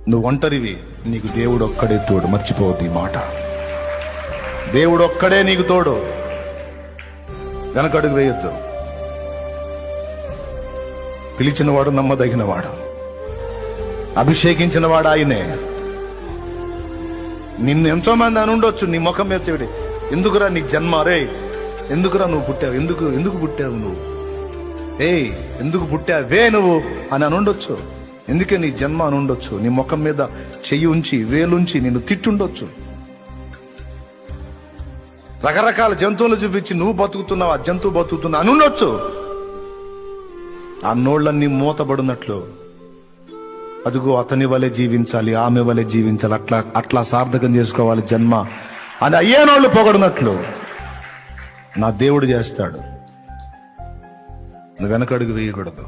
నువ్వు ఒంటరివి, నీకు దేవుడు ఒక్కడే తోడు. మర్చిపోవద్దు ఈ మాట. దేవుడు ఒక్కడే నీకు తోడు. వెనకడుగు వేయొద్దు. పిలిచినవాడు నమ్మదగినవాడు, అభిషేకించినవాడు ఆయనే. నిన్ను ఎంతో మంది అని ఉండొచ్చు నీ ముఖం మీద చెవిడి, ఎందుకురా నీ జన్మ, రే ఎందుకురా నువ్వు పుట్టావు, ఎందుకు పుట్టావు నువ్వు, ఎందుకు పుట్టావే నువ్వు అని ఉండొచ్చు. ఎందుకే నీ జన్మ అని ఉండొచ్చు. నీ ముఖం మీద చెయ్యి ఉంచి వేలుంచి నిన్ను తిట్టుండొచ్చు. రకరకాల జంతువులు చూపించి నువ్వు బతుకుతున్నావు, ఆ జంతువు బతుకుతున్నా అని ఉండొచ్చు. ఆ నోళ్ళన్నీ మూతబడినట్లు అదుగో అతని వలె జీవించాలి, ఆమె వలె జీవించాలి, అట్లా సార్థకం చేసుకోవాలి జన్మ అని అయ్యేనోళ్ళు పొగడినట్లు నా దేవుడు చేస్తాడు. నువ్వు వెనకడుగు వేయకూడదు.